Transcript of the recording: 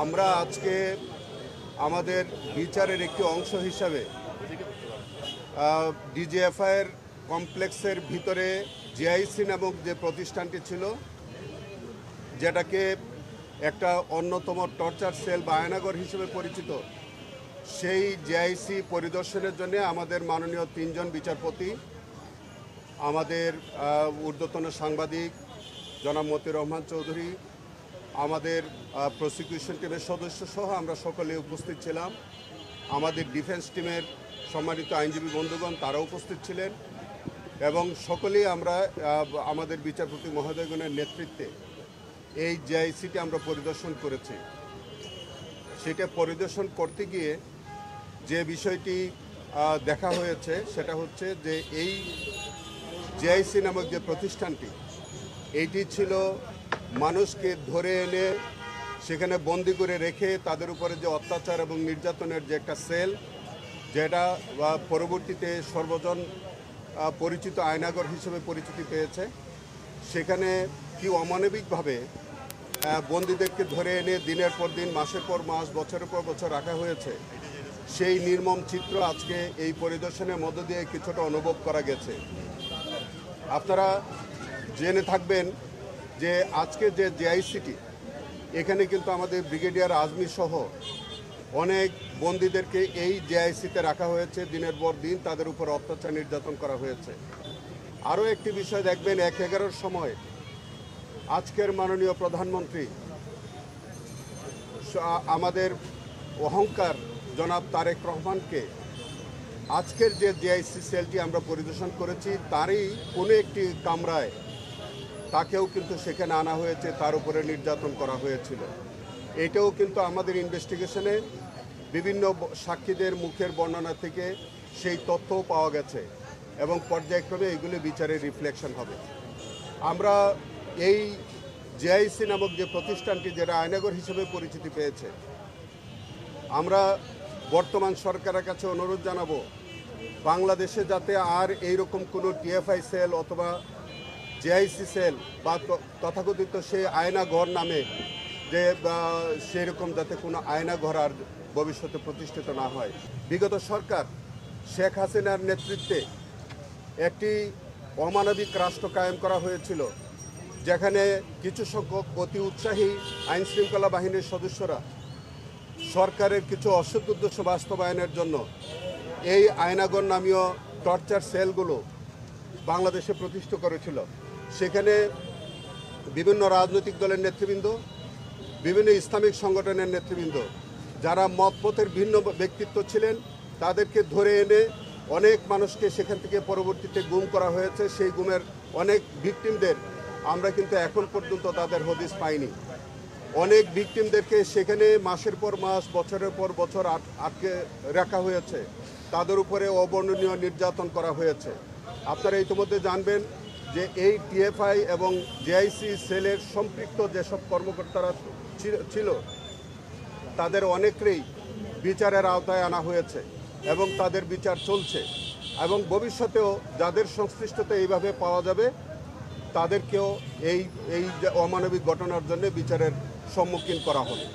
আমরা আজকে আমাদের বিচারের একটি অংশ হিসাবে ডিজিএফআইয়ের কমপ্লেক্সের ভিতরে জেআইসি নামক যে প্রতিষ্ঠানটি ছিল, যেটাকে একটা অন্যতম টর্চার সেল বা আয়নাগর হিসেবে পরিচিত, সেই জেআইসি পরিদর্শনের জন্য আমাদের মাননীয় 3 জন বিচারপতি, আমাদের ঊর্ধ্বতন সাংবাদিক জনাব মতিউর রহমান চৌধুরী, আমাদের প্রসিকিউশন টিমের সদস্য সহ আমরা সকলে উপস্থিত ছিলাম। আমাদের ডিফেন্স টিমের সম্মানিত আইনজীবী বন্ধুগণ তারাও উপস্থিত ছিলেন এবং সকলেই আমরা আমাদের বিচারপতি মহোদয়গণের নেতৃত্বে এই জেআইসিটি আমরা পরিদর্শন করেছি। সেটা পরিদর্শন করতে গিয়ে যে বিষয়টি দেখা হয়েছে সেটা হচ্ছে যে এই জেআইসি নামক যে প্রতিষ্ঠানটি, এইটি ছিল মানুষকে ধরে এনে সেখানে বন্দি করে রেখে তাদের উপরে যে অত্যাচার এবং নির্যাতনের যে একটা সেল, যেটা পরবর্তীতে সর্বজন পরিচিত আয়নাগর হিসেবে পরিচিতি পেয়েছে। সেখানে কি অমানবিকভাবে বন্দীদেরকে ধরে এনে দিনের পর দিন, মাসের পর মাস, বছরের পর বছর রাখা হয়েছে, সেই নির্মম চিত্র আজকে এই পরিদর্শনের মধ্য দিয়ে কিছুটা অনুভব করা গেছে। আপনারা জেনে থাকবেন যে আজকে যে জেআইসিটি, এখানে কিন্তু আমাদের ব্রিগেডিয়ার আজমি সহ অনেক বন্দীদেরকে এই জেআইসিতে রাখা হয়েছে। দিনের পর দিন তাদের উপর অত্যাচার নির্যাতন করা হয়েছে। আরও একটি বিষয় দেখবেন, 1/11 সময় আজকের মাননীয় প্রধানমন্ত্রী আমাদের অহংকার জনাব তারেক রহমানকে আজকের যে জেআইসি সেলটি আমরা পরিদর্শন করেছি তারই কোনো একটি কামরায় তাকেও কিন্তু সেখানে আনা হয়েছে, তার উপরে নির্যাতন করা হয়েছিল। এটাও কিন্তু আমাদের ইনভেস্টিগেশনে বিভিন্ন সাক্ষীদের মুখের বর্ণনা থেকে সেই তথ্যও পাওয়া গেছে এবং পর্যায়ক্রমে এগুলি বিচারের রিফ্লেকশন হবে। আমরা এই জেআইসি নামক যে প্রতিষ্ঠানটি, যেটা আয়নাগর হিসেবে পরিচিতি পেয়েছে, আমরা বর্তমান সরকারের কাছে অনুরোধ জানাবো বাংলাদেশে যাতে আর এইরকম কোনো টিএফআই সেল অথবা জেআইসি সেল বা তথাকথিত সেই আয়নাঘর নামে যে সেরকম যাতে কোনো আয়নাঘর আর ভবিষ্যতে প্রতিষ্ঠিত না হয়। বিগত সরকার শেখ হাসিনার নেতৃত্বে একটি অমানবিক রাষ্ট্র কায়েম করা হয়েছিল, যেখানে কিছু সংখ্যক অতি উৎসাহী আইনশৃঙ্খলা বাহিনীর সদস্যরা সরকারের কিছু অসৎ উদ্দেশ্য বাস্তবায়নের জন্য এই আয়নাগর নামীয় টর্চার সেলগুলো বাংলাদেশে প্রতিষ্ঠা করেছিল। সেখানে বিভিন্ন রাজনৈতিক দলের নেতৃবৃন্দ, বিভিন্ন ইসলামিক সংগঠনের নেতৃবৃন্দ, যারা মতপথের ভিন্ন ব্যক্তিত্ব ছিলেন, তাদেরকে ধরে এনে অনেক মানুষকে সেখান থেকে পরবর্তীতে গুম করা হয়েছে। সেই গুমের অনেক ভিকটিমদের আমরা কিন্তু এখন পর্যন্ত তাদের হদিস পাইনি। অনেক ভিকটিমদেরকে সেখানে মাসের পর মাস, বছরের পর বছর আটকে রাখা হয়েছে, তাদের উপরে অবর্ণনীয় নির্যাতন করা হয়েছে। আপনারা ইতিমধ্যে জানবেন যে এই টিএফআই এবং জেআইসি সেলের সম্পৃক্ত যেসব কর্মকর্তারা ছিল তাদের অনেকেই বিচারের আওতায় আনা হয়েছে এবং তাদের বিচার চলছে এবং ভবিষ্যতেও যাদের সংশ্লিষ্টতা এইভাবে পাওয়া যাবে তাদেরকেও এই অমানবিক ঘটনার জন্য বিচারের সম্মুখীন করা হবে।